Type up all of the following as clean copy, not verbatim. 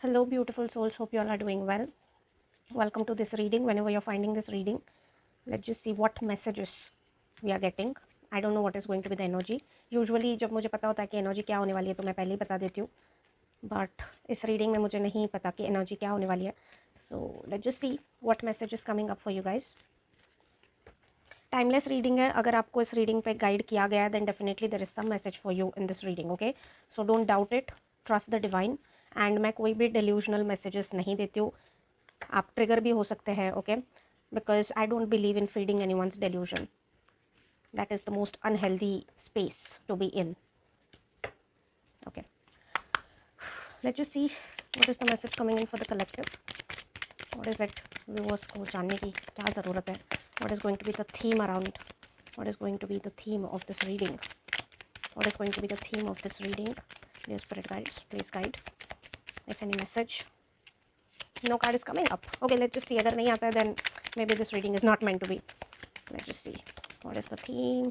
Hello, beautiful souls. Hope you all are doing well. Welcome to this reading. Whenever you're finding this reading, let's just see what messages we are getting. I don't know what is going to be the energy. Usually, जब मुझे पता होता है कि energy क्या होने वाली है तो मैं पहले ही बता देती हूँ. But इस रीडिंग में मुझे नहीं पता कि एनर्जी क्या होने वाली है. So let's just see what message is coming up for you guys. Timeless reading है. अगर आपको इस रीडिंग पे गाइड किया गया है then definitely there is some message for you in this reading. Okay, so don't doubt it, trust the divine. And मैं कोई भी डिल्यूजनल मैसेजेस नहीं देती हूँ. आप ट्रिगर भी हो सकते हैं. Okay, because I don't believe in feeding anyone's delusion. That is the most unhealthy space to be in. Okay, let's just see what is the message coming in for the collective. What is it viewers को जानने की क्या ज़रूरत है? What is going to be the theme around? What is going to be the theme of this reading? What is going to be the theme of this reading? Dear spirit guides, please guide. If any message. No card is coming up. Okay, let's just see. अगर नहीं आता है then maybe this reading is not meant to be. Let's just see. What is the theme?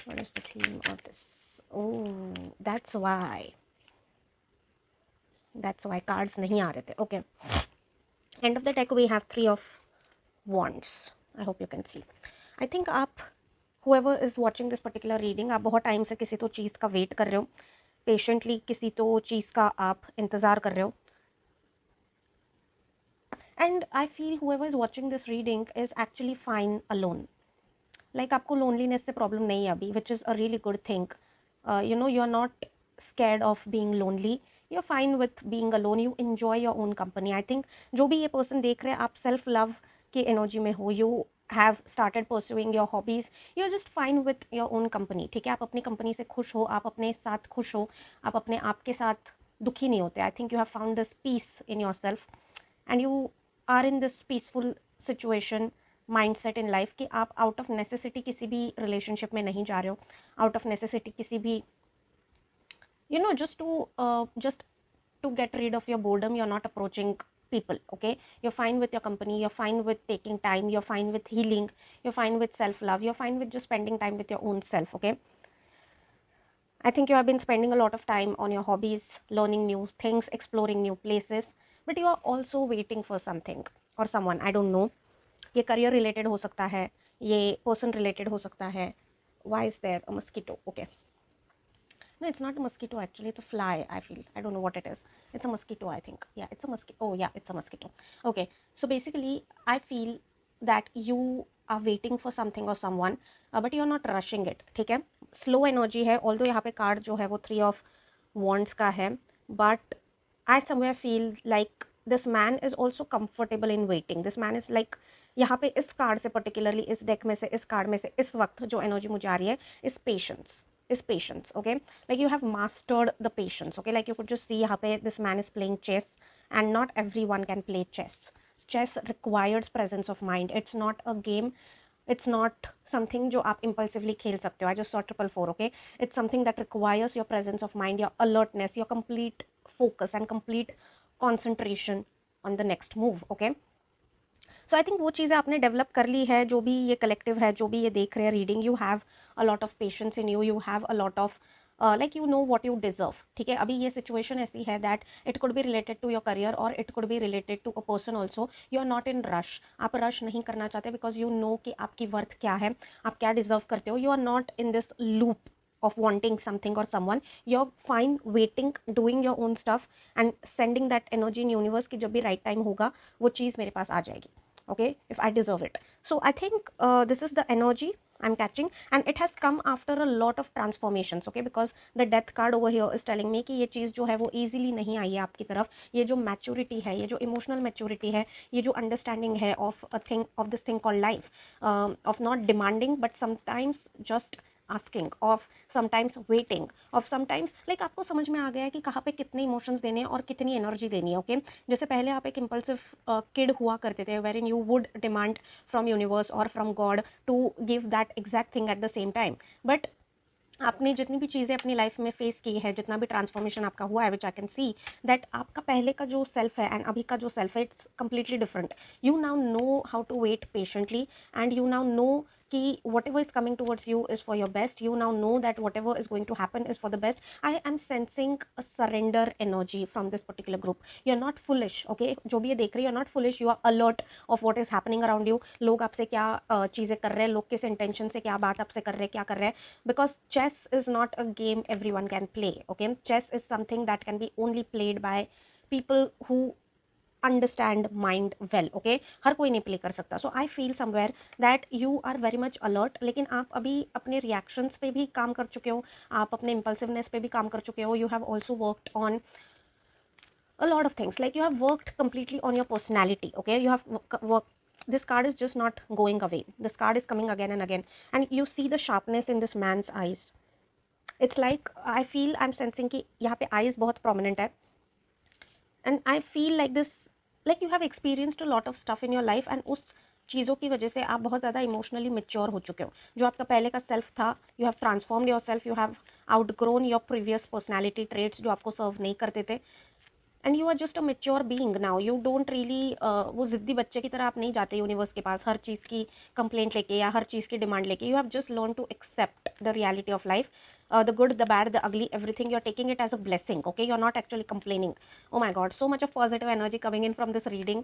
What is the theme of this? Oh, that's why. That's why cards नहीं आ रहे थे. Okay. End of the deck we have 3 of wands. I hope you can see. I think आप whoever is watching this particular reading, आप बहुत time से किसी तो चीज़ का वेट कर रहे हो. पेशेंटली किसी तो चीज़ का आप इंतज़ार कर रहे हो. And I feel whoever is watching this reading is actually fine alone. Like आपको loneliness से problem नहीं है अभी, which is a really good thing. You're not scared of being lonely. You're fine with being alone. You enjoy your own company. I think जो भी ये person देख रहे हैं आप self love के energy में हो. You have started pursuing your hobbies. You're just fine with your own company. ठीक है, आप अपनी company से खुश हो, आप अपने साथ खुश हो, आप अपने आप के साथ दुखी नहीं होते. I think you have found this peace in yourself and you are in this peaceful situation mindset in life कि आप out of necessity किसी भी relationship में नहीं जा रहे हो. out of necessity किसी भी just to get rid of your boredom you're not approaching people. Okay, you're fine with your company, you're fine with taking time, you're fine with healing, you're fine with self love, you're fine with just spending time with your own self. Okay, I think you have been spending a lot of time on your hobbies, learning new things, exploring new places, but you are also waiting for something or someone. I don't know. ये career related हो सकता है, ये person related हो सकता है. Why is there a mosquito? Okay. No, it's not a mosquito actually. It's a fly, I feel. I don't know what it is. It's a mosquito, I think. Yeah, it's a mosquito. Oh, yeah, it's a mosquito. Okay. So basically, I feel that you are waiting for something or someone, but you're not rushing it. ठीक है? Slow energy है. Although यहाँ पे card जो है वो 3 of wands का है, but I somewhere feel like this man is also comfortable in waiting. This man is like यहाँ पे इस कार्ड से पर्टिकुलरली इस डेक में से इस कार्ड में से इस वक्त जो एनर्जी मुझे आ रही है इस patience. Okay, like you have mastered the patience. Okay, like you could just see यहाँ पे this man is playing chess and not everyone can play chess requires presence of mind. It's not a game, it's not something जो आप impulsively खेल सकते हो. I just saw 444. Okay, it's something that requires your presence of mind, your alertness, your complete focus and complete concentration on the next move. Okay, so I think वो चीज़ें आपने develop कर ली है. जो भी ये कलेक्टिव है, जो भी ये देख रहे हैं reading, you have a lot of patience in you, you have a lot of like you know what you deserve. ठीक है, अभी ये सिचुएशन ऐसी है that it could be related to your career और it could be related to a person also. You are not in rush. आप rush नहीं करना चाहते बिकॉज यू नो कि आपकी वर्थ क्या है, आप क्या डिजर्व करते हो. You are not in this loop of wanting something or someone. You're fine waiting, doing your own stuff and sending that energy in universe कि जब भी right time होगा वो चीज़ मेरे पास आ जाएगी. Okay, if I deserve it. So I think this is the energy I'm catching and it has come after a lot of transformations. Okay, because the death card over here is telling me कि ये चीज़ जो है वो easily नहीं आई है आपकी तरफ. ये जो maturity है, ये जो emotional maturity है, ये जो understanding है of a thing, of this thing called life, of not demanding but sometimes just asking, of sometimes waiting, of sometimes like आपको समझ में आ गया है कि कहाँ पे कितने इमोशंस देने हैं और कितनी एनर्जी देनी है. ओके, जैसे पहले आप एक इम्पल्सिव किड हुआ करते थे wherein you would demand from universe और from God to give that exact thing at the same time. But आपने जितनी भी चीज़ें अपनी लाइफ में फेस की है, जितना भी ट्रांसफॉर्मेशन आपका हुआ है, विच आई कैन सी दैट आपका पहले का जो सेल्फ है एंड अभी का जो सेल्फ है it's completely different. You now know how to wait patiently and you now know कि whatever is coming towards you is for your best. You now know that whatever is going to happen is for the best. I am sensing a surrender energy from this particular group. You're not foolish, okay? जो भी ये देख रही है, you're not foolish, you are alert of what is happening around you. लोग आपसे क्या चीज़ें कर रहे हैं, लोग किस इंटेंशन से क्या बात आपसे कर रहे हैं, क्या कर रहे हैं. Because chess is not a game everyone can play, okay? Chess is something that can be only played by people who understand mind well, okay? हर कोई नहीं प्ले कर सकता. So I feel somewhere that you are very much alert, लेकिन आप अभी अपने reactions पे भी काम कर चुके हो, आप अपने इम्पल्सिवनेस पे भी काम कर चुके हो. You have also worked on a lot of things, like you have worked completely on your personality, okay? You have worked. This card is just not going away. This card is coming again and again, and you see the sharpness in this man's eyes. It's like I feel, I'm sensing कि यहाँ पे eyes बहुत prominent है, and I feel like this, like you have experienced a lot of stuff in your life, and उस चीज़ों की वजह से आप बहुत ज़्यादा इमोशनली मेच्योर हो चुके हो. जो आपका पहले का सेल्फ था, you have transformed yourself, you have outgrown your previous personality traits जो आपको सर्व नहीं करते थे, and you are just a mature being now. You don't really, वो ज़िद्दी बच्चे की तरह आप नहीं जाते यूनिवर्स के पास हर चीज़ की कंप्लेंट लेके या हर चीज़ की डिमांड लेके. You have just learn to accept the reality of life, the good, the bad, the ugly, everything. You're taking it as a blessing, okay? You're not actually complaining. Oh my god, so much of positive energy coming in from this reading.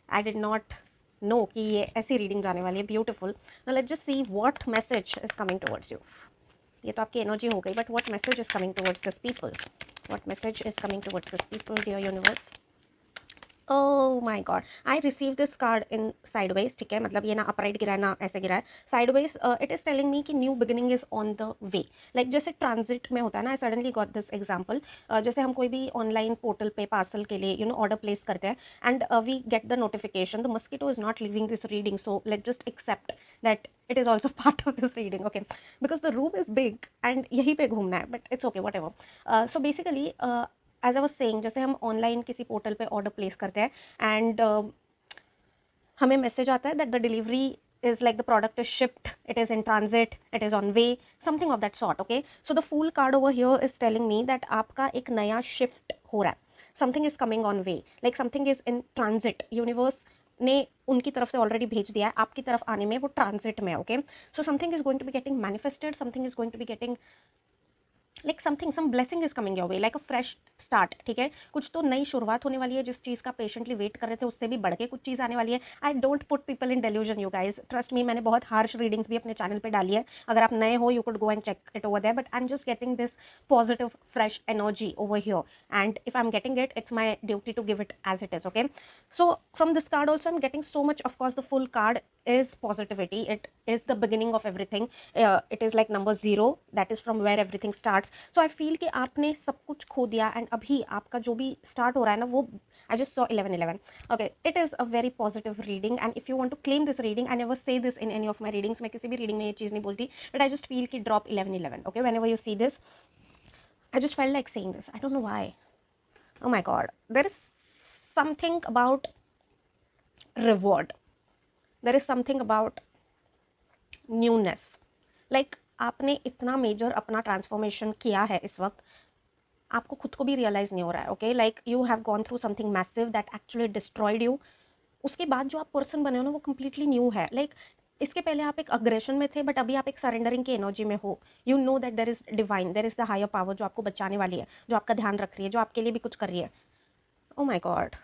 I did not know कि ये ऐसी reading जाने वाली है. Beautiful. Now let's just see what message is coming towards you. ये तो आपकी energy हो गई, but what message is coming towards this people? What message is coming towards this people, dear universe? Oh my god, I received this card in sideways, ठीक है? मतलब ये ना upright गिरा है ना ऐसे गिरा है. Sideways, it is telling me कि new beginning is on the way. Like जैसे transit में होता है ना, I suddenly got this example. जैसे हम कोई भी online portal पे parcel के लिए order place करते हैं, and we get the notification. The mosquito is not leaving this reading, so let's just accept that it is also part of this reading, okay? Because the room is big and यहीं पे घूमना है, but it's okay, whatever. So basically, as I was saying, जैसे हम online किसी portal पे order place करते हैं, एंड हमें मैसेज आता है that the delivery is like the product is shipped, it is in transit, it is on way, something of that sort, okay? So the Fool card over here is telling me that आपका एक नया shift हो रहा है, something is coming on way, like something is in transit. Universe ने उनकी तरफ से ऑलरेडी भेज दिया है, आपकी तरफ आने में वो ट्रांजिट में, okay? So something is going to be getting manifested, something is going to be getting like something, some blessing is coming your way, like a fresh start, ठीक है? कुछ तो नई शुरुआत होने वाली है. जिस चीज़ का पेशेंटली वेट कर रहे थे उससे भी बढ़ के कुछ चीज़ आने वाली है. I don't put people in delusion, you guys, trust me. मैंने बहुत हार्श रीडिंग्स भी अपने चैनल पे डाली है. अगर आप नए हो, you could go and check it over there, but I am just getting this positive fresh energy over here, and if I am getting it, it's my duty to give it as it is, okay? So from this card also I am getting so much. Of course the full card is positivity, it is the beginning of everything, it is like number 0, that is from where everything starts. So I feel कि आपने सब कुछ खो दिया, and अभी आपका जो भी स्टार्ट हो रहा है ना, वो I just saw 1111. Okay, it is a very positive reading, and if you want to claim this reading, I never say this in any of my readings. मैं किसी भी reading में ये चीज़ नहीं बोलती, but I just feel कि drop 1111, okay? Whenever you see this, I just felt like saying this. I don't know why. Oh my god, there is something about reward. There is something about newness. Like आपने इतना major अपना transformation किया है इस वक्त, आपको खुद को भी रियलाइज नहीं हो रहा है, okay? Like you have gone through something massive that actually destroyed you. उसके बाद जो आप पर्सन बने हो ना, वो कम्प्लीटली न्यू है. लाइक इसके पहले आप एक अग्रेशन में थे, बट अभी आप एक सरेंडरिंग की एनर्जी में हो. You know that there is divine, there is the higher power जो आपको बचाने वाली है, जो आपका ध्यान रख रही है, जो आपके लिए भी कुछ कर रही है. Oh my God,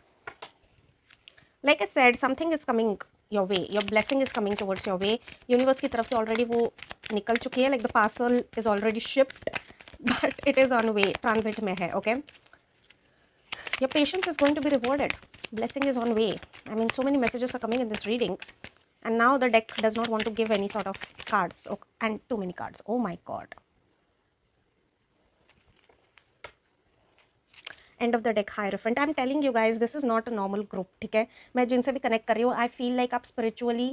like I said, something is coming your way, your blessing is coming towards your way. Universe की तरफ से ऑलरेडी वो निकल चुकी है, like the parcel is already shipped, but it is on way, transit में है, okay? Your patience is going to be rewarded, blessing is on way. I mean, so many messages are coming in this reading, and now the deck does not want to give any sort of cards, and too many cards. Oh my god. End of the deck, Hierophant. I'm telling you guys, this is not a normal group, ठीक है? मैं जिनसे भी connect कर रही हूँ, I feel like आप spiritually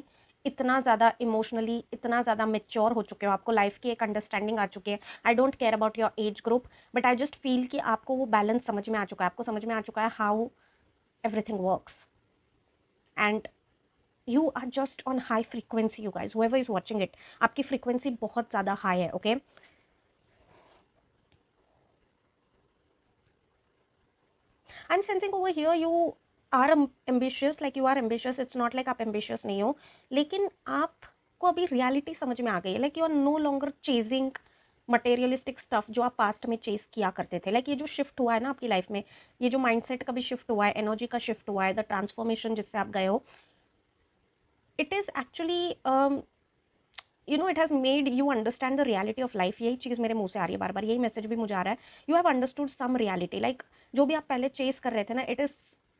इतना ज़्यादा, इमोशनली इतना ज़्यादा मेच्योर हो चुके हो, आपको लाइफ की एक अंडरस्टैंडिंग आ चुकी है. I don't care about your age group, but I just feel कि आपको वो बैलेंस समझ में आ चुका है, आपको समझ में आ चुका है how everything works, and you are just on high frequency, you guys, whoever is watching it, आपकी frequency बहुत ज़्यादा high है, okay? I'm sensing over here you are ambitious, like you are ambitious. It's not like आप ambitious नहीं हो, लेकिन आप आपको अभी रियलिटी समझ में आ गई है, like you are no longer chasing materialistic stuff जो आप पास्ट में चेज किया करते थे। लाइक ये जो शिफ्ट हुआ है ना आपकी लाइफ में, ये जो माइंडसेट का भी शिफ्ट हुआ है, एनर्जी का शिफ्ट हुआ है, द ट्रांसफॉर्मेशन जिससे आप गए हो, it is actually you know it has made you understand the reality of life. यही चीज़ मेरे मुंह से आ रही है बार बार, यही मैसेज भी मुझे आ रहा है। You have understood some reality, like जो भी आप पहले चेस कर रहे थे ना, it is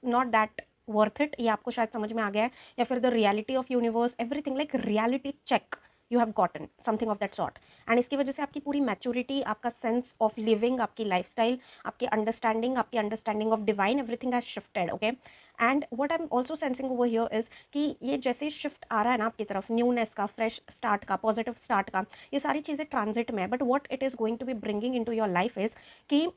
not that worth it. ये आपको शायद समझ में आ गया है, या फिर the reality of universe, everything, like reality check you have gotten something of that sort. And इसकी वजह से आपकी पूरी मैच्योरिटी, आपका सेंस ऑफ लिविंग, आपकी लाइफस्टाइल, आपकी understanding of divine, everything has shifted. Okay, and what I am also sensing over here is कि ये जैसे शिफ्ट आ रहा है ना आपकी तरफ, न्यूनेस का, फ्रेश स्टार्ट का, पॉजिटिव स्टार्ट का, ये सारी चीज़ें ट्रांजिट में है। But what it is going to be bringing in to your life is कि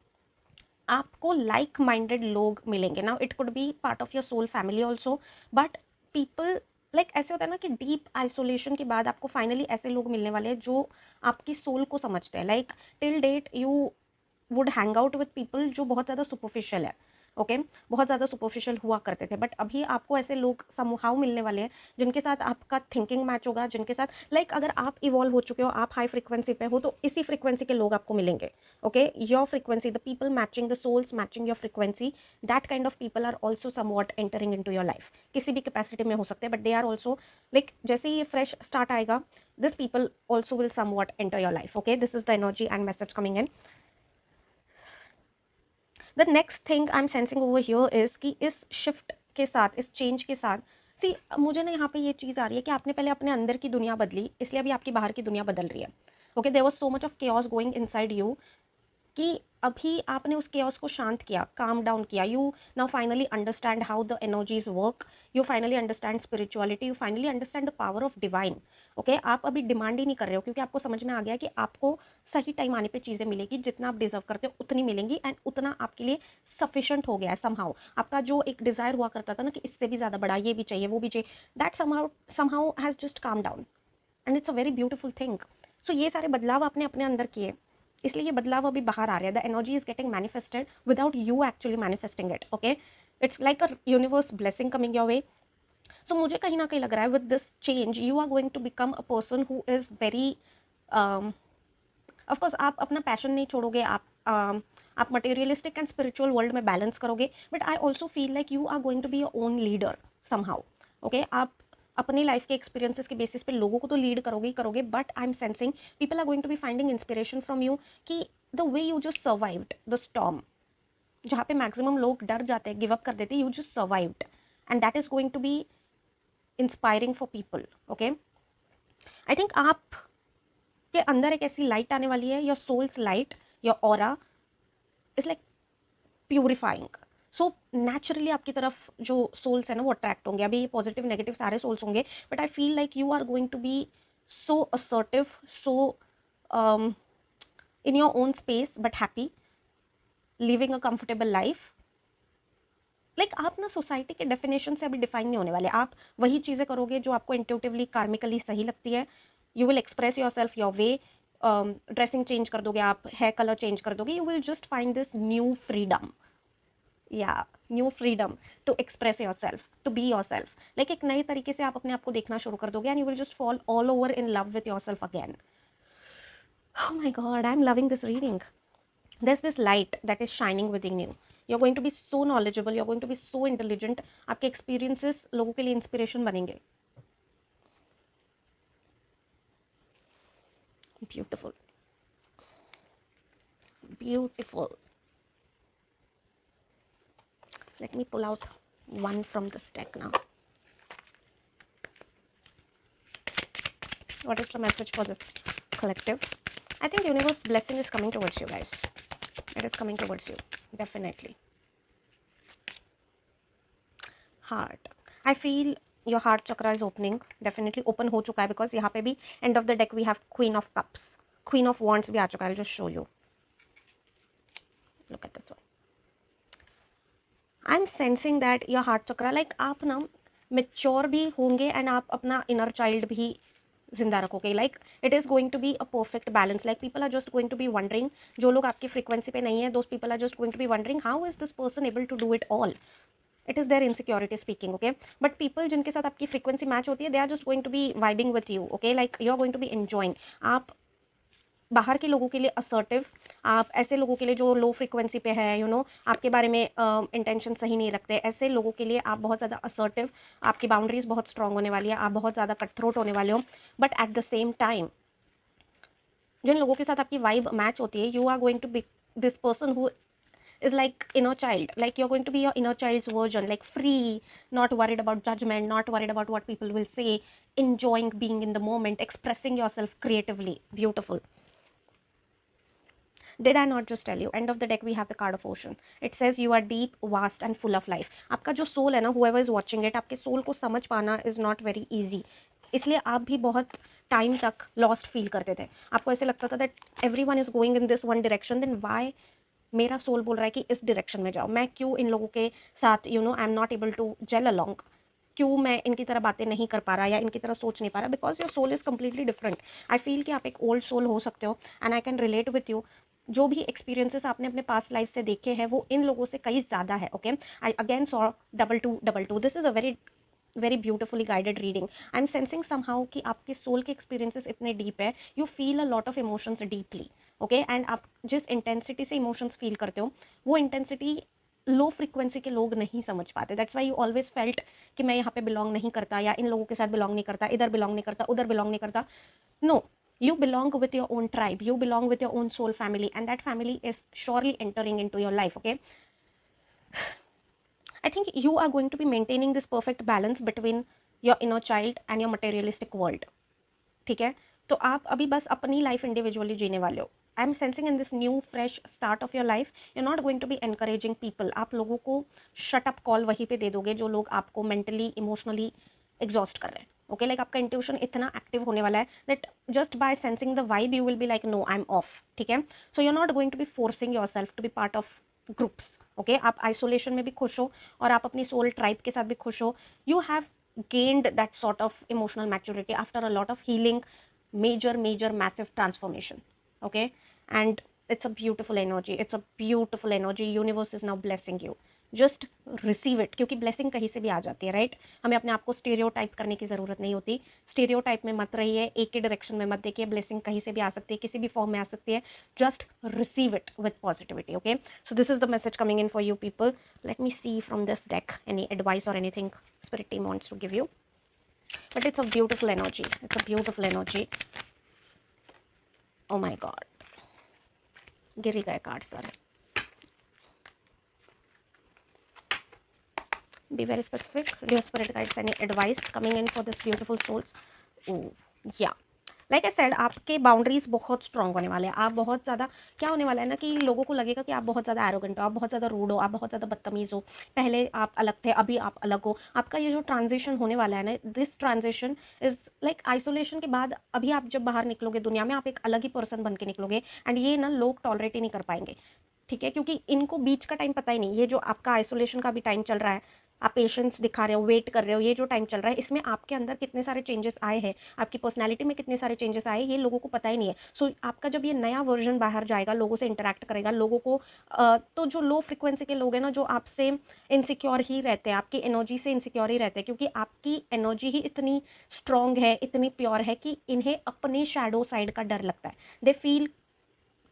आपको लाइक माइंडेड लोग मिलेंगे ना। It could be part of your soul family also, but people like ऐसे होता है ना कि डीप आइसोलेशन के बाद आपको फाइनली ऐसे लोग मिलने वाले हैं जो आपकी सोल को समझते हैं। Like till date you would hang out with people जो बहुत ज़्यादा सुपरफिशियल है। ओके, बहुत ज़्यादा सुपरफिशियल हुआ करते थे, बट अभी आपको ऐसे लोग समहाउ मिलने वाले हैं जिनके साथ आपका थिंकिंग मैच होगा, जिनके साथ लाइक अगर आप इवॉल्व हो चुके हो, आप हाई फ्रिक्वेंसी पे हो, तो इसी फ्रिक्वेंसी के लोग आपको मिलेंगे। Okay, your frequency, the people matching, the souls matching your frequency, that kind of people are also somewhat entering in to your life. किसी भी कैपेसिटी में हो सकते हैं, but they are also like जैसे ही ये फ्रेश स्टार्ट आएगा, this people also will somewhat enter your life. Okay, this is the energy and message coming in. The next thing I am sensing over here is कि इस shift के साथ, इस change के साथ, सी मुझे ना यहाँ पे ये चीज़ आ रही है कि आपने पहले अपने अंदर की दुनिया बदली, इसलिए अभी आपकी बाहर की दुनिया बदल रही है। Okay, there was so much of chaos going inside you कि अभी आपने उस केओस को शांत किया, काम डाउन किया। You now finally understand how the energies work, you finally understand spirituality, you finally understand the power of divine. Okay, आप अभी डिमांड ही नहीं कर रहे हो, क्योंकि आपको समझ में आ गया कि आपको सही टाइम आने पे चीज़ें मिलेगी, जितना आप डिजर्व करते हो उतनी मिलेंगी, एंड उतना आपके लिए सफिशेंट हो गया है। समहाउ आपका जो एक डिज़ायर हुआ करता था ना कि इससे भी ज़्यादा बड़ा, ये भी चाहिए, वो भी चाहिए, that somehow has just calm down, and it's a very beautiful thing. So ये सारे बदलाव आपने अपने अंदर किए, इसलिए ये बदलाव अभी बाहर आ रहा है। The energy is getting manifested without you actually manifesting it. Okay, it's like a universe blessing coming your way. So मुझे कहीं ना कहीं लग रहा है with this change you are going to become a person who is very, of course आप अपना passion नहीं छोड़ोगे, आप मटेरियलिस्टिक एंड स्पिरिचुअल वर्ल्ड में बैलेंस करोगे, but I also feel like you are going to be your own leader somehow. Okay, आप अपनी life के एक्सपीरियंसेस के बेसिस पे लोगों को तो लीड करोगे ही करोगे, but I am sensing people are going to be finding inspiration from you कि the way you just survived the storm, जहाँ पे मैक्सिमम लोग डर जाते हैं, गिव अप कर देते हैं, you just survived, and that is going to be inspiring for people. Okay, I think आप के अंदर एक ऐसी लाइट आने वाली है, your souls light, your aura is like purifying. So naturally आपकी तरफ जो सोल्स है ना वो अट्रैक्ट होंगे। अभी पॉजिटिव नेगेटिव सारे सोल्स होंगे, but I feel like you are going to be so assertive, so in your own space, but happy, living a comfortable life. Like आप ना सोसाइटी के डेफिनेशन से अभी डिफाइन नहीं होने वाले, आप वही चीज़ें करोगे जो आपको इंट्यूटिवली कार्मिकली सही लगती है। You will express yourself your way, dressing change कर दोगे आप, हेयर कलर चेंज कर दोगे, you will just find this new freedom, या new freedom to express your self, to be yourself. Like एक नए तरीके से आप अपने आप को देखना शुरू कर दोगे, and you will just fall all over in love with your self again. Oh my god, I'm loving this reading. There's this light that is shining within you. You're going to be so knowledgeable, you're going to be so intelligent. आपके experiences लोगों के लिए inspiration बनेंगे. Beautiful. Beautiful. Let me pull out one from this deck now. What is the message for this collective? I think universe blessing is coming towards you guys. It is coming towards you, definitely. Heart. I feel your heart chakra is opening. Definitely open हो चुका है, because यहाँ पे भी end of the deck we have Queen of Cups. Queen of Wands भी आ चुका है. I'll just show you. Look at this one. I'm sensing that your heart chakra, like आप ना mature भी होंगे and आप अपना inner child भी जिंदा रखोगे. Like it is going to be a perfect balance. Like people are just going to be wondering, जो लोग आपकी फ्रीक्वेंसी पे नहीं है, those people are just going to be wondering how is this person able to do it all. It is their insecurity speaking, okay. But people जिनके साथ आपकी frequency match होती है, they are just going to be vibing with you, okay, like you are going to be enjoying. आप बाहर के लोगों के लिए असर्टिव, आप ऐसे लोगों के लिए जो लो फ्रीक्वेंसी पे है, आपके बारे में इंटेंशन सही नहीं रखते, ऐसे लोगों के लिए आप बहुत ज़्यादा असर्टिव, आपकी बाउंड्रीज बहुत स्ट्रांग होने वाली है, आप बहुत ज़्यादा कटथ्रोट होने वाले हो। But at the same time जिन लोगों के साथ आपकी वाइब मैच होती है, you are going to be this person who is like inner child, like you're going to be your inner child's version, like free, not worried about judgment, not worried about what people will say, enjoying being in the moment, expressing yourself creatively. Beautiful. Did I not just tell you? End of the deck we have the card of ocean. It says you are deep, vast and full of life. आपका जो soul है ना, whoever is watching it, आपके soul को समझ पाना is not very easy. इसलिए आप भी बहुत टाइम तक लॉस्ट फील करते थे, आपको ऐसे लगता था that everyone is going in this one direction, then why मेरा सोल बोल रहा है कि इस डायरेक्शन में जाओ, मैं क्यों इन लोगों के साथ I am not able to gel along, क्यों मैं इनकी तरह बातें नहीं कर पा रहा या इनकी तरह सोच नहीं पा रहा, because your soul is completely different. I feel कि आप एक ओल्ड सोल हो सकते हो and I can relate with you. जो भी एक्सपीरियंसेस आपने अपने पास्ट लाइफ से देखे हैं वो इन लोगों से कई ज़्यादा है, okay. I again saw double two, this is a very beautifully guided reading. I am sensing somehow कि आपके सोल के एक्सपीरियंसेस इतने डीप है, you feel a lot of emotions deeply, okay. And आप जिस इंटेंसिटी से इमोशंस फील करते हो वो इंटेंसिटी लो फ्रीक्वेंसी के लोग नहीं समझ पाते। That's why you always felt कि मैं यहाँ पे बिलोंग नहीं करता, या इन लोगों के साथ बिलोंग नहीं करता, इधर बिलोंग नहीं करता, उधर बिलोंग नहीं करता। No, you belong with your own tribe, you belong with your own soul family, and that family is surely entering into your life, okay. I think you are going to be maintaining this perfect balance between your inner child and your materialistic world, ठीक है। तो आप अभी बस अपनी life individually जीने वाले हो। I am sensing in this new fresh start of your life you not going to be encouraging people. आप लोगों को शट अप कॉल वहीं पे दे दोगे जो लोग आपको मेंटली इमोशनली एग्जॉस्ट कर रहे हैं, ओके। लाइक आपका इंट्यूशन इतना एक्टिव होने वाला है that just by sensing the vibe you will be like no I am off, ठीक है। So you are not going to be forcing your self to be part of groups, okay. आप isolation में भी खुश हो और आप अपनी सोल ट्राइब के साथ भी खुश हो। You have gained that sort of emotional maturity after a lot of healing, major massive transformation, okay. And it's a beautiful energy, it's a beautiful energy. Universe is now blessing you, just receive it, क्योंकि blessing कहीं से भी आ जाती है, right. हमें अपने आप को स्टीरियोटाइप करने की ज़रूरत नहीं होती, स्टीरियोटाइप में मत रहिए, एक ही डायरेक्शन में मत देखिए, ब्लेसिंग कहीं से भी आ सकती है, किसी भी फॉर्म में आ सकती है, just receive it with positivity, okay. So this is the message coming in for you people. Let me see from this deck any advice और anything spirit team wants to give you, but it's a beautiful energy, it's a beautiful energy. Oh my god, गिर ही गए card सारे। Be very specific, your spirit guides any advice coming in for this beautiful souls. Oh yeah, like I said, आपके boundaries बहुत strong होने वाले हैं। आप बहुत ज़्यादा, क्या होने वाला है ना कि लोगों को लगेगा कि आप बहुत ज़्यादा एरोगेंट हो, आप बहुत ज़्यादा रूड हो, आप बहुत ज़्यादा बदतमीज़ हो। पहले आप अलग थे, अभी आप अलग हो। आपका ये जो ट्रांजिशन होने वाला है ना, this transition is like isolation के बाद अभी आप जब बाहर निकलोगे दुनिया में, आप एक अलग ही पर्सन बन के निकलोगे एंड ये ना लोग टॉलरेट ही नहीं कर पाएंगे, ठीक है। क्योंकि इनको बीच का टाइम पता ही नहीं, ये जो आपका आइसोलेशन का भी टाइम चल रहा है, आप पेशेंस दिखा रहे हो, वेट कर रहे हो, ये जो टाइम चल रहा है इसमें आपके अंदर कितने सारे चेंजेस आए हैं, आपकी पर्सनैलिटी में कितने सारे चेंजेस आए, ये लोगों को पता ही नहीं है। सो आपका जब ये नया वर्जन बाहर जाएगा, लोगों से इंटरेक्ट करेगा, लोगों को तो जो लो फ्रिक्वेंसी के लोग हैं ना, जो आपसे इनसिक्योर ही रहते हैं, आपकी एनर्जी से इनसिक्योर ही रहते हैं, क्योंकि आपकी एनर्जी ही इतनी स्ट्रॉन्ग है, इतनी प्योर है कि इन्हें अपने शैडो साइड का डर लगता है। दे फील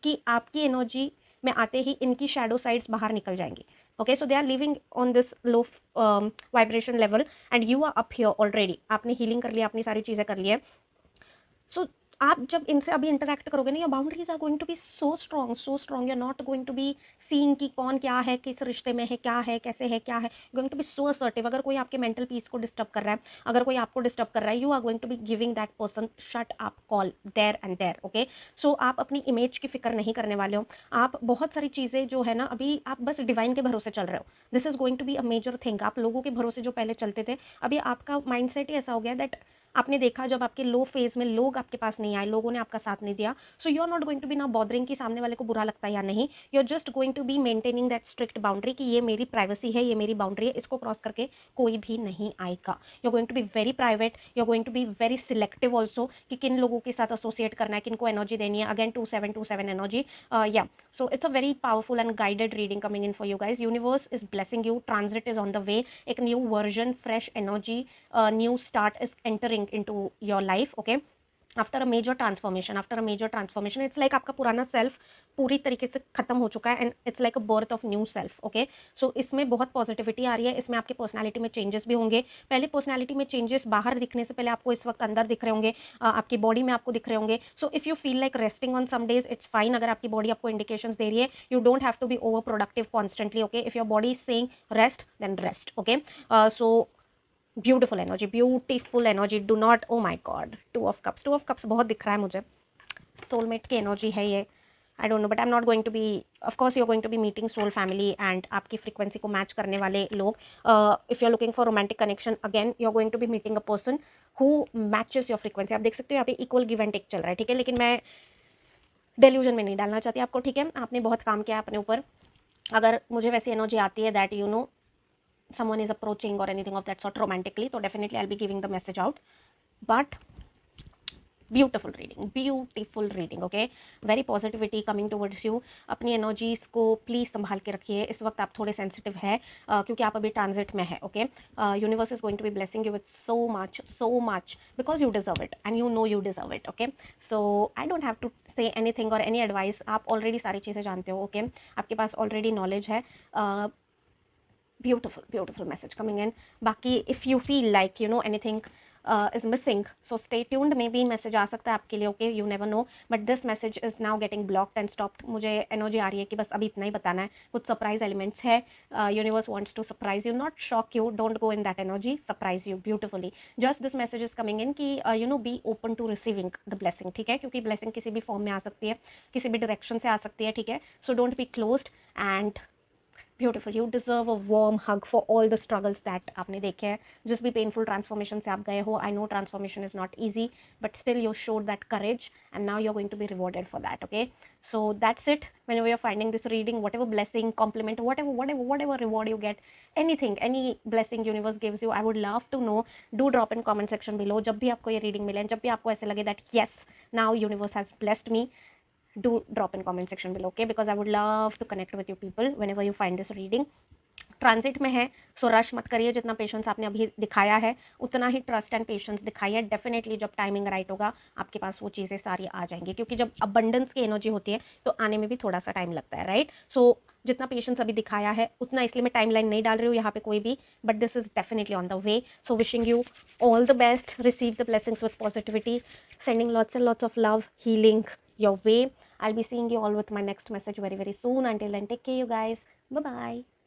कि आपकी एनर्जी में आते ही इनकी शैडो साइड्स बाहर निकल जाएंगी, okay, so they are living on this low vibration level and you are up here already. आपने healing कर लिया, अपनी सारी चीज़ें कर ली है। so आप जब इनसे अभी इंटरेक्ट करोगे ना, your boundaries are going to be so strong, you are not going to be seeing कि कौन क्या है, किस रिश्ते में है, क्या है, कैसे है, क्या है, going to be so assertive. अगर कोई आपके मेंटल पीस को डिस्टर्ब कर रहा है, अगर कोई आपको डिस्टर्ब कर रहा है, you are going to be giving that person shut up call there and there, okay. So आप अपनी इमेज की फिक्र नहीं करने वाले हो। आप बहुत सारी चीज़ें जो है ना, अभी आप बस डिवाइन के भरोसे चल रहे हो। This is going to be a major thing. आप लोगों के भरोसे जो पहले चलते थे, अभी आपका माइंड सेट ही ऐसा हो गया दैट आपने देखा जब आपके लो फेज में लोग आपके पास नहीं आए, लोगों ने आपका साथ नहीं दिया, so you are not going to be ना बॉदरिंग कि सामने वाले को बुरा लगता है या नहीं। You are just going to be maintaining that strict boundary कि ये मेरी प्राइवेसी है, ये मेरी बाउंड्री है, इसको क्रॉस करके कोई भी नहीं आएगा। You are going to be very private, you are going to be very selective also कि किन लोगों के साथ एसोसिएट करना है, किन को एनर्जी देनी है। अगेन 2727 एनर्जी, या So it's a very powerful and guided reading coming in for you guys. Universe is blessing you. Transit is on the way. एक new version, fresh energy, new start is entering into your life. Okay. After a major transformation it's like आपका पुराना self पूरी तरीके से खत्म हो चुका है and it's like a birth of new self. Okay, so इसमें बहुत पॉजिटिविटी आ रही है. इसमें आपकी पर्सनालिटी में चेंजेस भी होंगे. पहले पर्सनालिटी में चेंजेस बाहर दिखने से पहले आपको इस वक्त अंदर दिख रहे होंगे, आपकी बॉडी में आपको दिख रहे होंगे. So if you feel like resting on some days it's fine. अगर आपकी बॉडी आपको इंडिकेशंस दे रही है, you don't have to be over productive constantly. Okay, if your body is saying rest then rest. Okay, so beautiful energy. Do not, oh my god, two of cups बहुत दिख रहा है मुझे. Soulmate की energy है ये. I don't know but I am not going to be, of course you are going to be meeting soul family and आपकी frequency को मैच करने वाले लोग. If you are looking for romantic connection, again you are going to be meeting a person who matches your frequency. आप देख सकते हो यहाँ पे इक्वल गिव एंड टेक चल रहा है. ठीक है, लेकिन मैं डेल्यूजन में नहीं डालना चाहती आपको. ठीक है, आपने बहुत काम किया अपने ऊपर. अगर मुझे वैसी एनर्जी आती है that you know someone is approaching or anything of that sort romantically, so definitely I'll be giving the message out. But beautiful reading. Okay, very positivity coming towards you. अपनी एनर्जीज को please संभाल के रखिए. इस वक्त आप थोड़े sensitive है क्योंकि आप अभी ट्रांजिट में है. Okay, universe is going to be blessing you with so much because you deserve it and you know you deserve it. Okay, so I don't have to say anything or any advice. आप already सारी चीज़ें जानते हो. Okay, आपके पास already knowledge है. Beautiful message coming in. Baki, if you feel like you know anything is missing, so stay tuned. Maybe message आ सकता है आपके लिए. Okay, you never know, but this message is now getting blocked and stopped. मुझे energy आ रही है कि बस अभी इतना ही बताना है. कुछ सरप्राइज एलिमेंट्स है. Universe wants to surprise you, not shock you. Don't go in that energy. Surprise you beautifully. Just this message is coming in कि you know be open to receiving the blessing. ठीक है, क्योंकि blessing किसी भी form में आ सकती है, किसी भी डायरेक्शन से आ सकती है. ठीक है, so don't be closed end beautiful. You deserve a warm hug for all the struggles that आपने देखे हैं. जिस भी पेनफुल ट्रांसफॉर्मेशन से आप गए हो, I know transformation is not easy but still you showed that courage and now you are going to be rewarded for that. Okay, so that's it. Whenever you're finding this reading, whatever blessing, compliment, whatever reward you get, anything, any blessing universe gives you, I would love to know. Do drop in comment section below. जब भी आपको ये reading मिले, जब भी आपको ऐसे लगे that yes, now universe has blessed me, do drop in comment section below. Okay, because I would love to connect with you people whenever you find this reading. Transit में है सो रश मत करिए. जितना पेशेंस आपने अभी दिखाया है उतना ही ट्रस्ट एंड पेशेंस दिखाइए. डेफिनेटली जब टाइमिंग राइट होगा आपके पास वो चीज़ें सारी आ जाएंगी, क्योंकि जब अबंडेंस की एनर्जी होती है तो आने में भी थोड़ा सा टाइम लगता है. राइट, सो जितना पेशेंस अभी दिखाया है उतना, इसलिए मैं टाइम लाइन नहीं डाल रही हूँ यहाँ पे कोई भी, but this is definitely on the way. So wishing you all the best. Receive the blessings with positivity. Sending lots and lots of love, healing your way. I'll be seeing you all with my next message very soon. Until then, take care, you guys. Bye bye.